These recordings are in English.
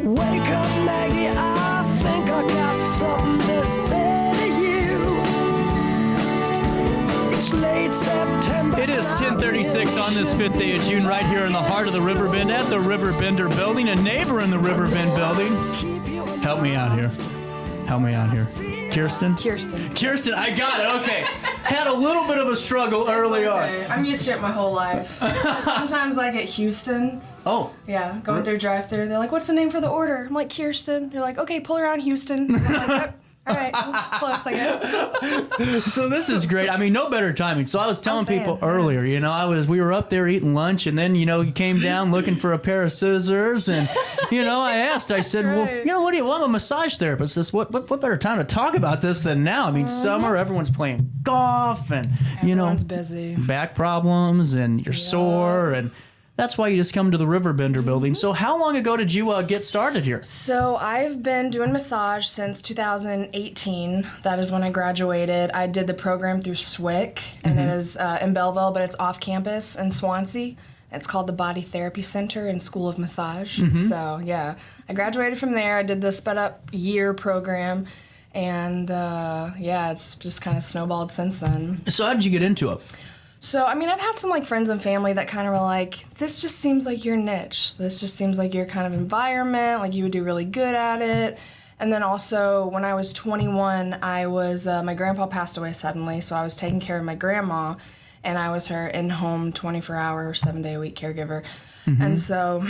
Wake up, Maggie, I think I got something to say to you. It's late September. It is 10:36 on this 5th day of June right here in the heart of the Riverbend at the Riverbender Building, a neighbor in the Riverbend Building. Help me out here. Help me out here. Kierstan? Kierstan, I got it. Okay. Had a little bit of a struggle early on. I'm used to it my whole life. Sometimes I get Houston. Oh. Yeah, going through drive-thru. They're like, what's the name for the order? I'm like, Kierstan. They're like, okay, pull around Houston. I'm like, yep. All right, close, I guess. So this is great. I mean, no better timing. So I was telling people earlier, you know, we were up there eating lunch, and then, you know, you came down looking for a pair of scissors, and, you know, I said, well, you know, what do you want? I'm a massage therapist. This what better time to talk about this than now? I mean, summer, everyone's playing golf, and Everyone's busy. Back problems, and you're sore, and that's why you just come to the Riverbender Building. So how long ago did you get started here? So I've been doing massage since 2018. That is when I graduated. I did the program through SWIC, and it is in Belleville, but it's off campus in Swansea. It's called the Body Therapy Center and School of Massage. So yeah, I graduated from there. I did the sped up year program, and yeah, it's just kind of snowballed since then. So how did you get into it? So, I mean, I've had some, like, friends and family that kind of were like, this just seems like your niche. This just seems like your kind of environment, like you would do really good at it. And then also, when I was 21, I was, my grandpa passed away suddenly, so I was taking care of my grandma, and I was her in-home 24-hour, 7-day-a-week caregiver. And so,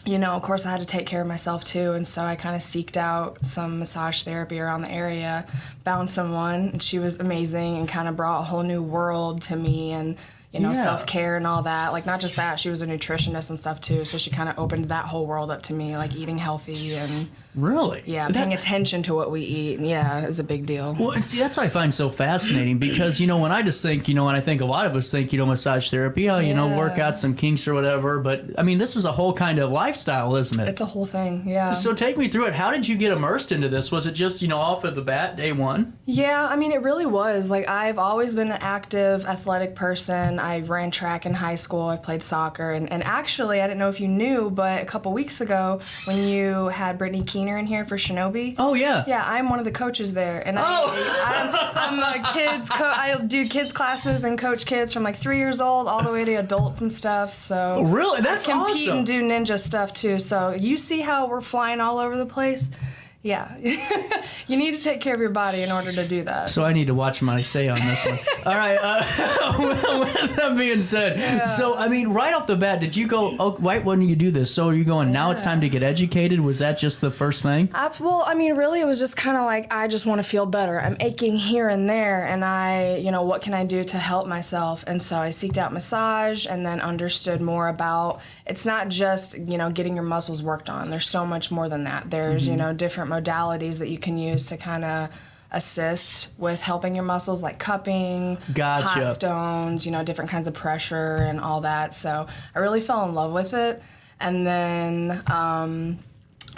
you know, of course I had to take care of myself too, and so I kind of seeked out some massage therapy around the area, found someone, and she was amazing and kind of brought a whole new world to me, and, you know, self-care and all that. Like, not just that, she was a nutritionist and stuff too, so she kind of opened that whole world up to me, like eating healthy and... Really? Yeah, paying attention to what we eat. Yeah, is a big deal. Well, and see, that's what I find so fascinating because, you know, when I just think, you know, and I think a lot of us think, you know, massage therapy, you know, work out some kinks or whatever. But, I mean, this is a whole kind of lifestyle, isn't it? It's a whole thing, yeah. So take me through it. How did you get immersed into this? Was it just, you know, off of the bat, day one? Yeah, I mean, it really was. Like, I've always been an active, athletic person. I ran track in high school. I played soccer. And actually, I didn't know if you knew, but a couple weeks ago, when you had Brittany Keener in here for Shinobi. Oh, yeah. Yeah, I'm one of the coaches there. And I'm a kids I do kids classes and coach kids from like 3 years old all the way to adults and stuff. So really? That's awesome. I compete and do ninja stuff too. So you see how we're flying all over the place? Yeah. You need to take care of your body in order to do that. So I need to watch my say on this one. All right. With that being said, so, I mean, right off the bat, did you go, oh, why wouldn't you do this? So are you going, now it's time to get educated? Was that just the first thing? Well, I mean, really, it was just kind of like, I just want to feel better. I'm aching here and there, and you know, what can I do to help myself? And so I seeked out massage and then understood more about, it's not just, you know, getting your muscles worked on. There's so much more than that. There's, you know, different modalities that you can use to kind of assist with helping your muscles, like cupping, hot stones, you know, different kinds of pressure and all that. So I really fell in love with it. And then I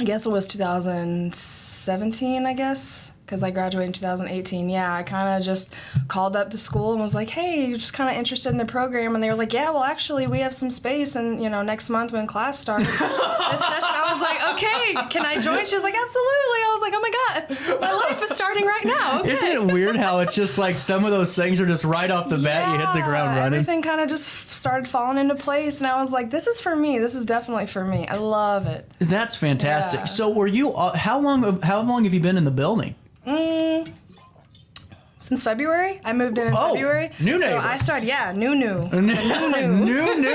guess it was 2017, I guess, because I graduated in 2018. Yeah, I kind of just called up the school and was like, hey, you're just kind of interested in the program. And they were like, yeah, well, actually, we have some space. And, you know, next month when class starts, this session, I was like, okay, can I join? She was like, absolutely. I was like, oh, my God, my life is starting right now. Okay. Isn't it weird how it's just like some of those things are just right off the bat, you hit the ground running? Everything kind of just started falling into place. And I was like, this is for me. This is definitely for me. I love it. That's fantastic. Yeah. So were you, how long have you been in the building? Since February. I moved in February. New neighbor. So I started, new new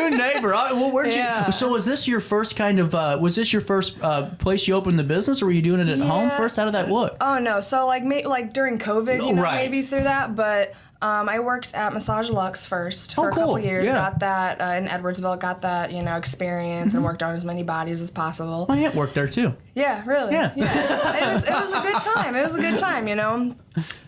neighbor. Well, where'd you? So was this your first kind of? Was this your first place you opened the business, or were you doing it at home first? How did that look? Oh no. So like during COVID, you know, maybe through that, but. I worked at Massage Luxe first for a couple years. Yeah. Got that in Edwardsville. Got that, you know, experience and worked on as many bodies as possible. My aunt worked there too. Yeah, really. Yeah. It was a good time. It was a good time, you know.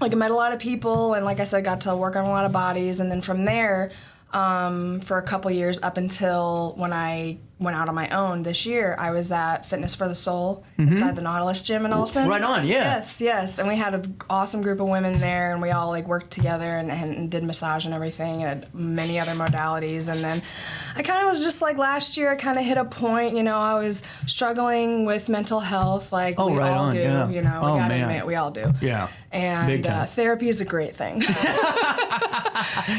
Like I met a lot of people, and like I said, got to work on a lot of bodies, and then from there, for a couple years up until when I went out on my own this year. I was at Fitness for the Soul inside the Nautilus Gym in Alton. Right on, yeah. Yes. And we had an awesome group of women there, and we all like worked together and did massage and everything, and had many other modalities. And then I kind of was just like last year, I kind of hit a point, you know, I was struggling with mental health, like we right all on, do, yeah. you know, Oh, we gotta man. admit, we all do. Yeah. Big And time. therapy is a great thing.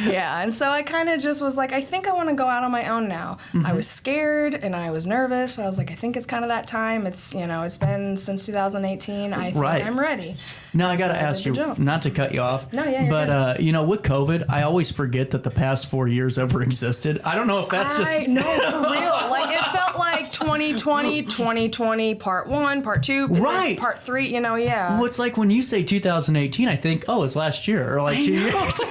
Yeah, and so I kind of just was like, I think I want to go out on my own now. I was scared and I was nervous, but I was like, I think it's kind of that time. It's, you know, it's been since 2018. I think Right. I'm ready. Now I got to So I ask did you, the jump. not to cut you off. No, yeah, you're but you know, with COVID, I always forget that the past 4 years ever existed. I don't know if that's just No, for real. Like, it felt like 2020, 2020, part 1, part 2, Right. part 3, you know, yeah. Well, it's like when you say 2018, I think, oh, it's last year or like 2 years ago.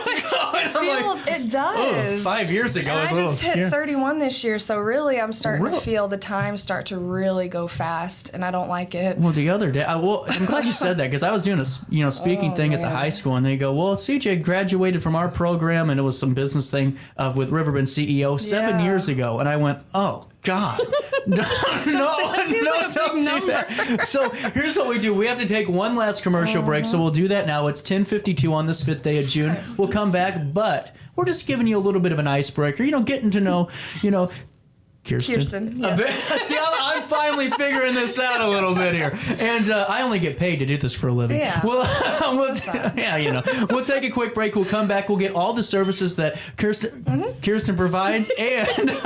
And I'm like, It does. 5 years ago. And was I a little just hit scary. 31 this year, so really I'm starting Really? to feel the time start to really go fast, and I don't like it. Well, the other day, I'm glad you said that because I was doing a speaking thing at the man. high school, and they go, "Well, CJ graduated from our program, and it was some business thing with Riverbend CEO 7 Yeah. years ago." And I went, "Oh God, no, that seems like a don't big do number. that." So here's what we do: we have to take one last commercial break, so we'll do that now. It's 10:52 on this 5th day of June. We'll come back, but we're just giving you a little bit of an icebreaker, getting to know, Kierstan. Yes. See, I'm finally figuring this out a little bit here, and I only get paid to do this for a living. Yeah. We'll take a quick break. We'll come back. We'll get all the services that Kierstan provides, and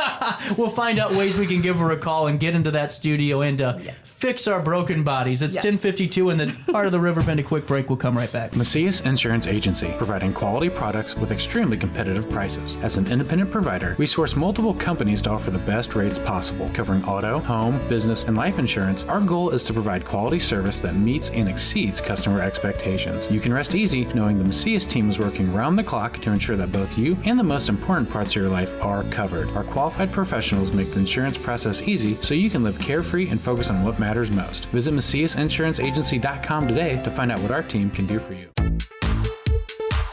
we'll find out ways we can give her a call and get into that studio and fix our broken bodies. It's Yes. 10:52, and the part of the Riverbend. A quick break. We'll come right back. Macias Insurance Agency, providing quality products with extremely competitive prices. As an independent provider, we source multiple companies to offer the best rates possible, covering auto, home, business, and life insurance. Our goal is to provide quality service that meets and exceeds customer expectations. You can rest easy knowing the Macias team is working round the clock to ensure that both you and the most important parts of your life are covered. Our qualified professionals make the insurance process easy so you can live carefree and focus on what matters most. Visit MaciasInsuranceAgency.com today to find out what our team can do for you.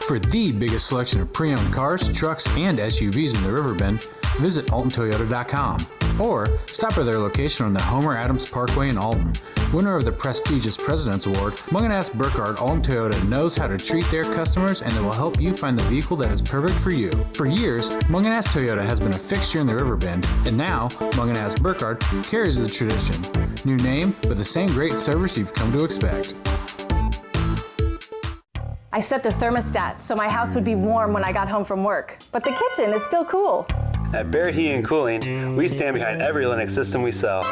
For the biggest selection of pre-owned cars, trucks, and SUVs in the Riverbend, visit AltonToyota.com or stop by their location on the Homer Adams Parkway in Alton. Winner of the prestigious President's Award, Munganast Burkhardt Alton Toyota knows how to treat their customers, and they will help you find the vehicle that is perfect for you. For years, Munganast Toyota has been a fixture in the Riverbend, and now Munganast Burkhardt carries the tradition. New name, but the same great service you've come to expect. I set the thermostat so my house would be warm when I got home from work, but the kitchen is still cool. At Barrett Heating and Cooling, we stand behind every Linux system we sell.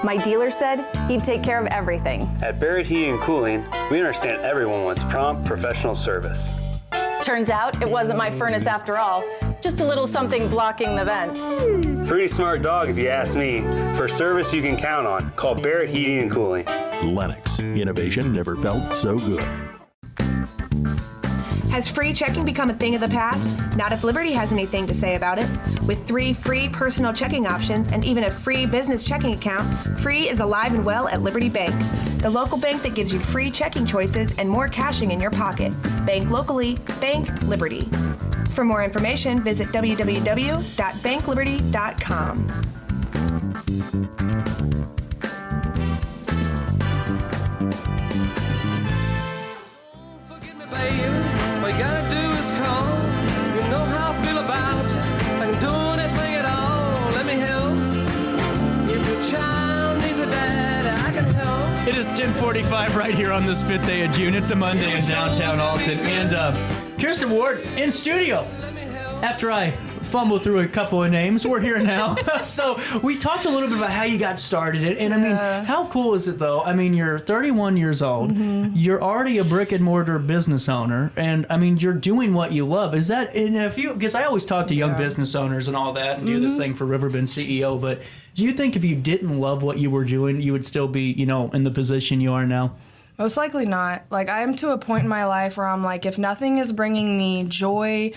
My dealer said he'd take care of everything. At Barrett Heating and Cooling, we understand everyone wants prompt, professional service. Turns out it wasn't my furnace after all, just a little something blocking the vent. Pretty smart dog if you ask me. For service you can count on, call Barrett Heating and Cooling. Lennox. Innovation never felt so good. Has free checking become a thing of the past? Not if Liberty has anything to say about it. With 3 free personal checking options and even a free business checking account, Free is alive and well at Liberty Bank, the local bank that gives you free checking choices and more cashing in your pocket. Bank locally, bank Liberty. For more information, visit www.bankliberty.com. All you gotta do is call. You know how I feel about you. I can do anything at all. Let me help. If your child needs a dad, I can help. It is 10:45 right here on this 5th day of June. It's a Monday in downtown Alton. And Kierstan Warden in studio. After I fumble through a couple of names, we're here now. So we talked a little bit about how you got started. And I mean, how cool is it though? I mean, you're 31 years old. You're already a brick and mortar business owner. And I mean, you're doing what you love. Is that, and if you, because I always talk to young business owners and all that and do this thing for Riverbend CEO, but do you think if you didn't love what you were doing, you would still be, in the position you are now? Most likely not. Like, I'm to a point in my life where I'm like, if nothing is bringing me joy,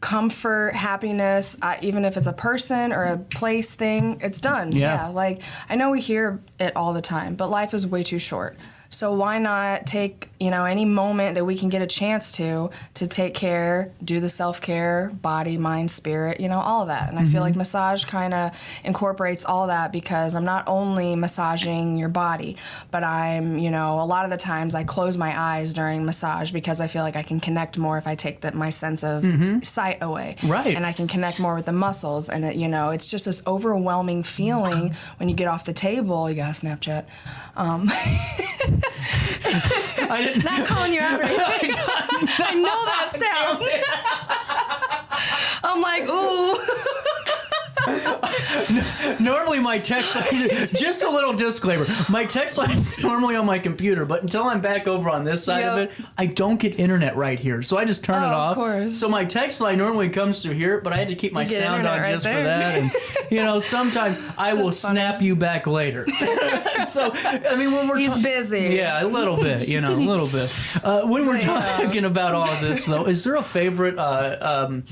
comfort, happiness, even if it's a person or a place thing, it's done. Yeah. Like, I know we hear it all the time, but life is way too short. So why not take, any moment that we can get a chance to take care, do the self-care, body, mind, spirit, all of that. And I feel like massage kind of incorporates all that, because I'm not only massaging your body, but I'm, a lot of the times I close my eyes during massage because I feel like I can connect more if I take my sense of sight away. Right. And I can connect more with the muscles. And, it's just this overwhelming feeling when you get off the table. You got a Snapchat. I didn't. Not calling you out or anything. I know that sound. I'm like, ooh. Normally my text line, just a little disclaimer, my text line is normally on my computer, but until I'm back over on this side of it, I don't get internet right here. So I just turn it off. Of course. So my text line normally comes through here, but I had to keep my sound on just for that. And, sometimes I will snap you back later. So, I mean, when we're He's busy. Yeah, a little bit, a little bit. When we're talking about all of this, though, is there a favorite, I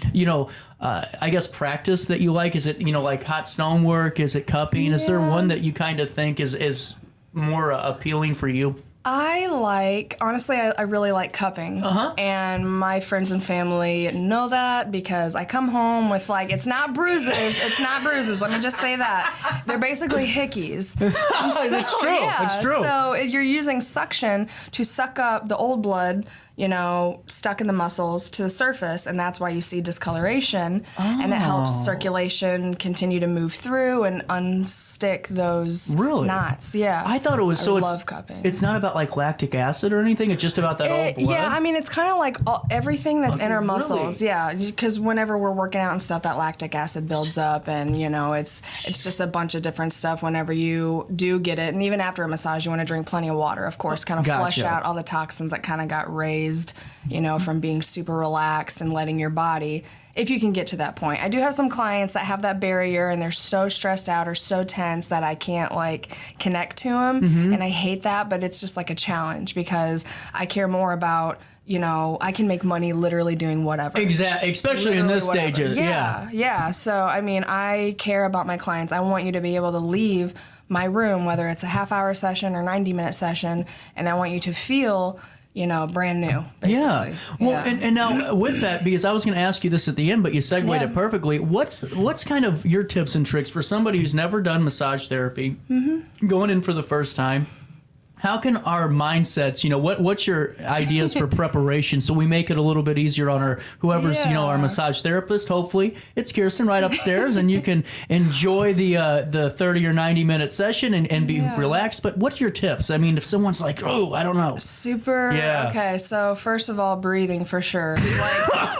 guess, practice that you like? Is it, like hot stone work? Is it cupping? Is there one that you kind of think is more appealing for you? Honestly, I really like cupping. And my friends and family know that because I come home with, it's not bruises. It's not bruises. Let me just say that. They're basically hickeys. It's true. Yeah, it's true. So you're using suction to suck up the old blood, stuck in the muscles to the surface, and that's why you see discoloration, and it helps circulation continue to move through and unstick those knots. Yeah. I thought it was I love cupping. It's not about lactic acid or anything. It's just about that old blood. Yeah, I mean, it's kind of like everything that's in our muscles. Really? Yeah, because whenever we're working out and stuff, that lactic acid builds up, and it's just a bunch of different stuff. Whenever you do get it, and even after a massage, you want to drink plenty of water, of course, kind of flush out all the toxins that kind of got raised, from being super relaxed and letting your body, if you can get to that point. I do have some clients that have that barrier and they're so stressed out or so tense that I can't connect to them, and I hate that, but it's just a challenge because I care more about, I can make money literally doing whatever. Exactly, especially literally in this stage. Yeah. So, I mean, I care about my clients. I want you to be able to leave my room, whether it's a half-hour session or 90-minute session, and I want you to feel brand new, basically. Yeah. Well, and now with that, because I was going to ask you this at the end, but you segued it perfectly. What's kind of your tips and tricks for somebody who's never done massage therapy, going in for the first time? How can our mindsets, what's your ideas for preparation so we make it a little bit easier on our whoever's, our massage therapist? Hopefully it's Kierstan right upstairs and you can enjoy the 30 or 90-minute session and be relaxed. But what's your tips? I mean, if someone's like, oh, I don't know. Super. Yeah. Okay. So first of all, breathing for sure.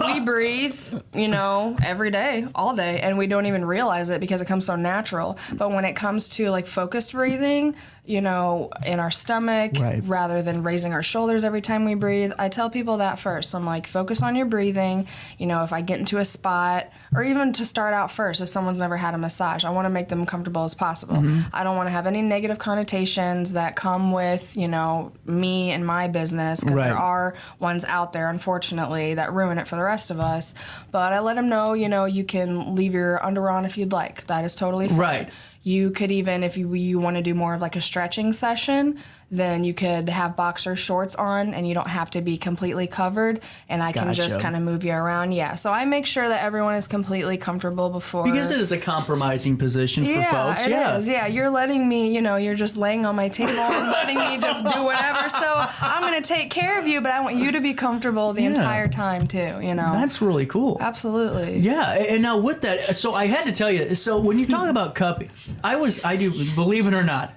We breathe, every day, all day, and we don't even realize it because it comes so natural. But when it comes to focused breathing, in our stomach, rather than raising our shoulders every time we breathe. I tell people that first. I'm like, focus on your breathing. If I get into a spot, or even to start out first, if someone's never had a massage, I want to make them comfortable as possible. I don't want to have any negative connotations that come with, me and my business, because there are ones out there, unfortunately, that ruin it for the rest of us. But I let them know, you can leave your underwear on if you'd like. That is totally fine. Right. You could even, if you want to do more of a stretching session, then you could have boxer shorts on and you don't have to be completely covered, and I can just kind of move you around. Yeah, so I make sure that everyone is completely comfortable before. Because it is a compromising position for folks. It is. Yeah, you're letting me, you're just laying on my table and letting me just do whatever. So I'm going to take care of you, but I want you to be comfortable the entire time too, That's really cool. Absolutely. Yeah, and now with that, so I had to tell you, so when you talk about cupping, I do, believe it or not,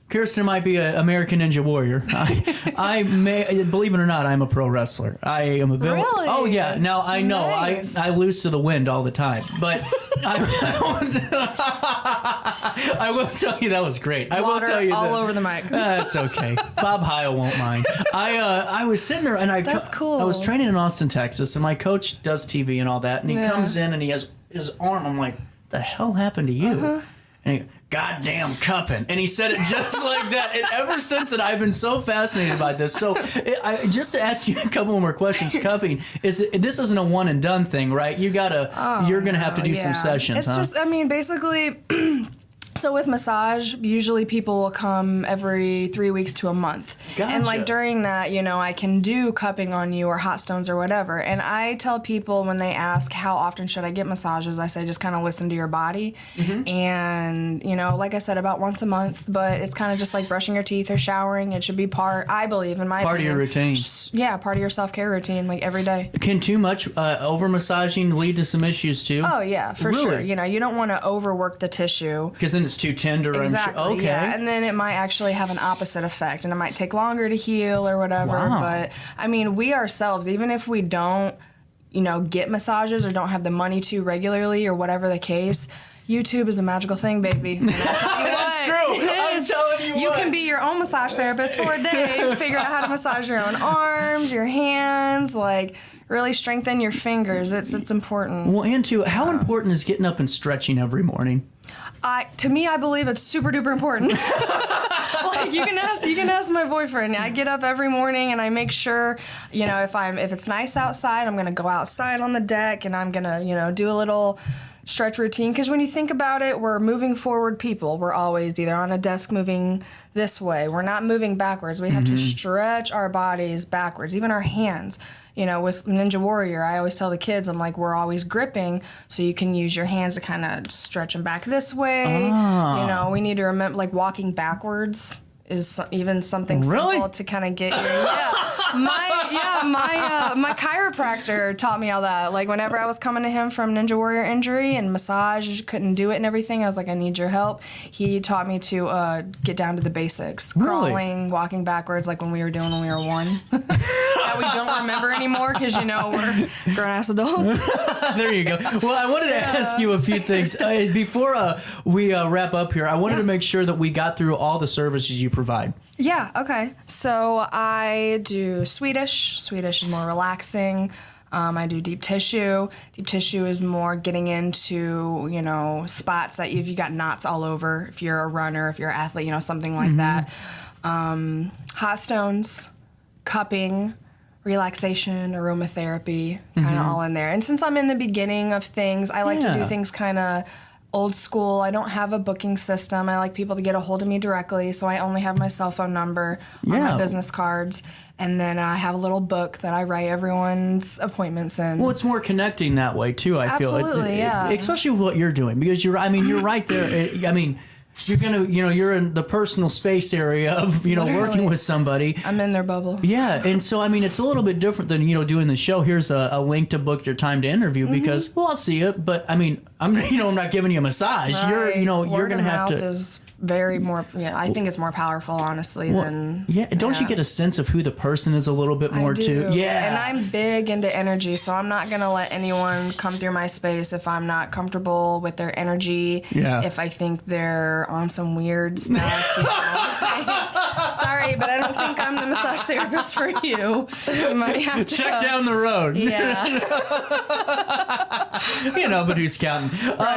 Kierstan might be an American Ninja Warrior. I may, believe it or not, I'm a pro wrestler. I am a villain. Really? Oh yeah. Now I know I lose to the wind all the time, but I will tell you that was great. I will tell you all over the mic. That's okay. Bob Heil won't mind. I was sitting there and That's cool. I was training in Austin, Texas, and my coach does TV and all that, and he comes in and he has his arm. I'm like, what the hell happened to you? And he, goddamn cupping. And he said it just like that. And ever since then, I've been so fascinated by this. So just to ask you a couple more questions, cupping, this isn't a one and done thing, right? You're going to have to do some sessions, It's just, I mean, basically... So So with massage, usually people will come every 3 weeks to a month. Gotcha. And like during that, you know, I can do cupping on you or hot stones or whatever. And I tell people when they ask how often should I get massages, I say just kind of listen to your body. And, you know, like I said, about once a month, but it's kind of just like brushing your teeth or showering. It should be part, I believe, in my Part of opinion. your routine. Yeah, part of your self-care routine, like every day. Can too much over massaging lead to some issues too? Oh, yeah, for Really? sure. You know, you don't want to overwork the tissue. Because then it's too tender. Exactly. I'm sure. Okay. Yeah, and then it might actually have an opposite effect, and it might take longer to heal or whatever. Wow. But I mean, we ourselves, even if we don't, you know, get massages or don't have the money to regularly or whatever the case, YouTube is a magical thing, baby. And I'll tell you That's what, true. it I'm is. telling you You what. can be your own massage therapist for a day. Figure out how to massage your own arms, your hands, like really strengthen your fingers. It's important. Well, and too, how important is getting up and stretching every morning? To me, I believe it's super duper important. Like you can ask my boyfriend. I get up every morning and I make sure, you know, if it's nice outside, I'm gonna go outside on the deck and I'm gonna, you know, do a little stretch routine. Because when you think about it, we're moving forward people. We're always either on a desk moving this way. We're not moving backwards. We have to stretch our bodies backwards, even our hands. You know, with Ninja Warrior, I always tell the kids, I'm like, we're always gripping, so you can use your hands to kind of stretch them back this way. You know, we need to remember, like, walking backwards is even something simple to kind of get your, my chiropractor taught me all that. Like, whenever I was coming to him from Ninja Warrior injury and massage, couldn't do it and everything, I was like, I need your help. He taught me to get down to the basics. Crawling, walking backwards, like when we were doing when we were 1. That we don't remember anymore because, you know, we're grown-ass adults. There you go. Well, I wanted to ask you a few things. Before we wrap up here, I wanted to make sure that we got through all the services you provide. Yeah, okay. So I do Swedish. Swedish is more relaxing. I do deep tissue. Deep tissue is more getting into, you know, spots that if you got knots all over, if you're a runner, if you're an athlete, you know, something like that. Hot stones, cupping, relaxation, aromatherapy, kind of all in there. And since I'm in the beginning of things, I like to do things kind of old school. I don't have a booking system. I like people to get a hold of me directly, so I only have my cell phone number on my business cards. And then I have a little book that I write everyone's appointments in. Well, it's more connecting that way too. I feel Absolutely, yeah. Especially with what you're doing, because you're right there. I mean, you're gonna, you know, you're in the personal space area of, you know, Literally. working with somebody. I'm in their bubble. Yeah, and so I mean, it's a little bit different than, you know, doing the show. Here's a link to book your time to interview because, well, I'll see it, but I mean, I'm not giving you a massage. Right. You're, you know, you're Word gonna of have mouth to. is very more. Yeah, I think it's more powerful, honestly, than. Yeah, don't you get a sense of who the person is a little bit more I do. too? Yeah, and I'm big into energy, so I'm not gonna let anyone come through my space if I'm not comfortable with their energy. Yeah. If I think they're on some weird stuff. You know? Sorry, but I don't think I'm the massage therapist for you. You might have to check down the road. Yeah. You know, but who's counting?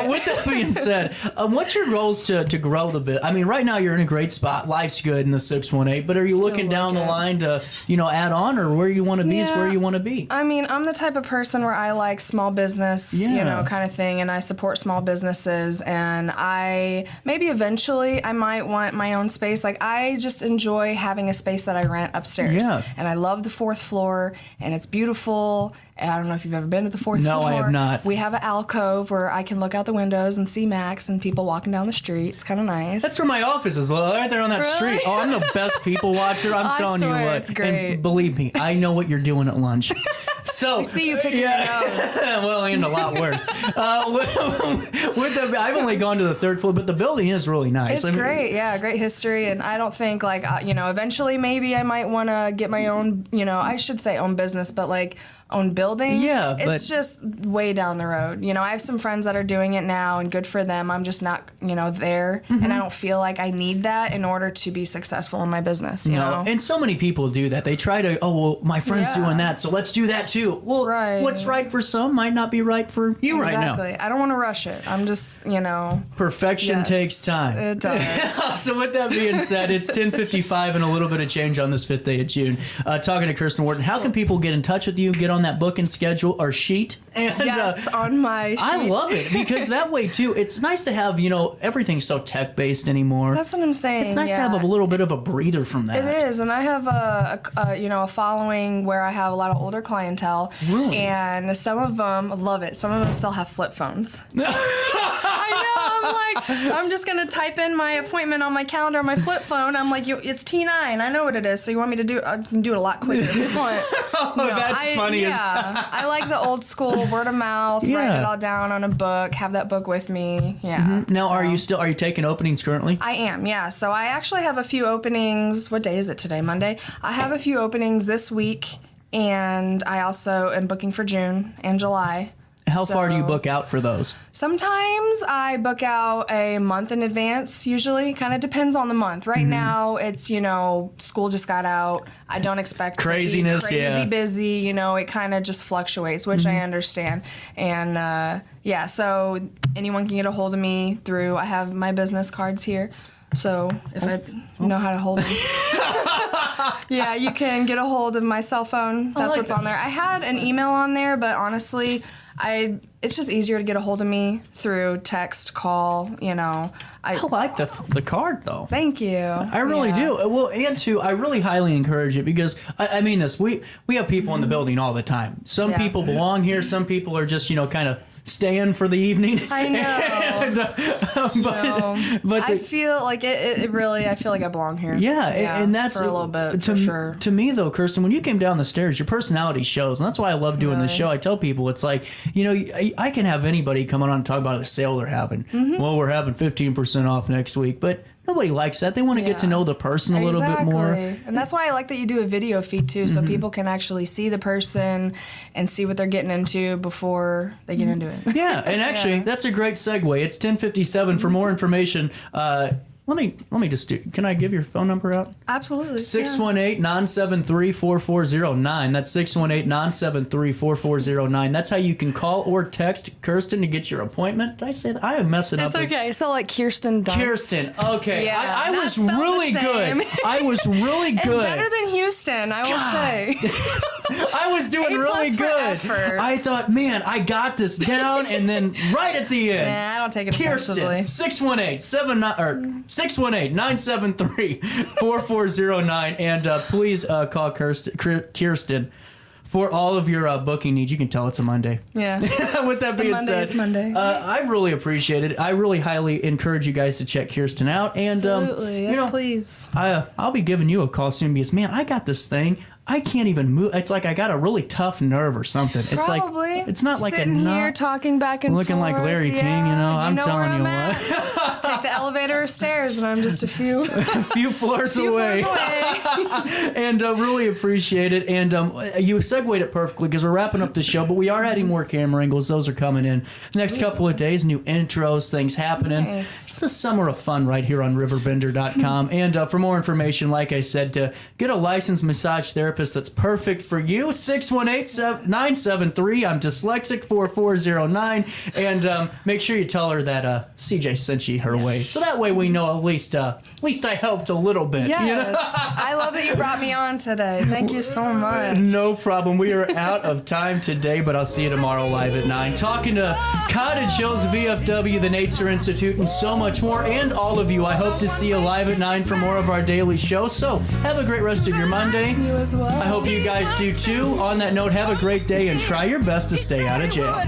With that being said, what's your goals to grow the bit? I mean, right now you're in a great spot. Life's good in the 618, but are you looking down the line to, you know, add on, or where you want to be is where you want to be? I mean, I'm the type of person where I like small business, you know, kind of thing, and I support small businesses, and maybe eventually I might want my own space. Like, I just enjoy having a space that I rent upstairs. Yeah. And I love the 4th floor, and it's beautiful. I don't know if you've ever been to the 4th floor. No, I have not. We have an alcove where I can look out the windows and see Max and people walking down the street. It's kind of nice. That's where my office is, right there on that street. Oh, I'm the best people watcher. I'm telling you what. It's great. And believe me, I know what you're doing at lunch. So I see you picking your nose. Well, and a lot worse. I've only gone to the 3rd floor, but the building is really nice. It's great, yeah, great history, and I don't think, like, you know, eventually maybe I might want to get my own, you know, I should say own business, but like own building. Yeah, it's just way down the road. You know, I have some friends that are doing it now, and good for them. I'm just not, you know, there, and I don't feel like I need that in order to be successful in my business. You know, and so many people do that. They try to, oh, well, my friend's doing that, so let's do that too. Well, what's right for some might not be right for you right now. Exactly. I don't want to rush it. I'm just, you know. Perfection takes time. It does. So with that being said, it's 10:55 and a little bit of change on this 5th day of June. Talking to Kierstan Warden, how can people get in touch with you, get on that booking schedule or sheet? And, yes, on my sheet. I love it because that way too. It's nice to have everything's so tech based anymore. That's what I'm saying. It's nice to have a little bit of a breather from that. It is, and I have a following where I have a lot of older clientele. Really? And some of them love it. Some of them still have flip phones. I know. I'm just gonna type in my appointment on my calendar on my flip phone. I'm like, it's T9. I know what it is. So you want me to do? I can do it a lot quicker if you want. That's funny. Yeah, I like the old school word of mouth. Yeah. Write it all down on a book. Have that book with me. Yeah. Mm-hmm. Now, are you taking openings currently? I am. Yeah. So I actually have a few openings. What day is it today? Monday. I have a few openings this week, and I also am booking for June and July. How far do you book out for those? Sometimes I book out a month in advance, usually. Kind of depends on the month. Right now, it's, school just got out. I don't expect craziness, to be crazy busy. It kind of just fluctuates, which I understand. And, so anyone can get a hold of me through, I have my business cards here. So if I know how to hold them. Yeah, you can get a hold of my cell phone. That's what's on there. I had an email on there, but honestly, it's just easier to get a hold of me through text, call, I like the card, though. Thank you. I really do. Well, and two, I really highly encourage it because, I mean this, we have people in the building all the time. Some people belong here. Some people are just, kind of staying for the evening. I know. But I feel like it really, I feel like I belong here. Yeah, and that's for a little bit, for sure. To me, though, Kierstan, when you came down the stairs, your personality shows, and that's why I love doing this show. I tell people, it's like, I can have anybody come on and talk about a sale they're having. Well, we're having 15% off next week, but nobody likes that. They want to get to know the person a little bit more. And that's why I like that you do a video feed too, so people can actually see the person and see what they're getting into before they get into it. Yeah, and actually, that's a great segue. It's 10:57. For more information, let me just do. Can I give your phone number out? Absolutely. 618-973-4409. That's 618-973-4409. That's how you can call or text Kierstan to get your appointment. Did I say that? I am messing up. It's okay. So like Kierstan Dunst. Kierstan. Okay. Yeah, I was really good. I was really good. It's better than Houston, I will say. I was doing really good. I thought, man, I got this down, and then right at the end. Nah, I don't take it Kierstan, 618-973-4409, and please call Kierstan for all of your booking needs. You can tell it's a Monday. Yeah. With that being said, it's Monday. I really appreciate it. I really highly encourage you guys to check Kierstan out. And absolutely, yes, please. I'll be giving you a call soon because, man, I got this thing. I can't even move. It's like I got a really tough nerve or something. It's probably. Like it's not like sitting here talking back and looking forth. Like Larry King, I'm telling you what. Take the elevator or stairs, and I'm just a few floors away. And really appreciate it. And you segued it perfectly because we're wrapping up the show, but we are adding more camera angles. Those are coming in the next couple of days. New intros, things happening. Nice. It's the summer of fun right here on RiverBender.com. And for more information, like I said, to get a licensed massage therapist that's perfect for you, 618-973, I'm dyslexic, 4409. And make sure you tell her that CJ sent you her way. So that way we know at least I helped a little bit. Yes. You know? I love that you brought me on today. Thank you so much. No problem. We are out of time today, but I'll see you tomorrow live at 9. Talking to Cottage Hills, VFW, the Nature Institute, and so much more. And all of you, I hope to see you live at 9 for more of our daily show. So have a great rest of your Monday. You as well. I hope you guys do too. On that note, have a great day and try your best to stay out of jail.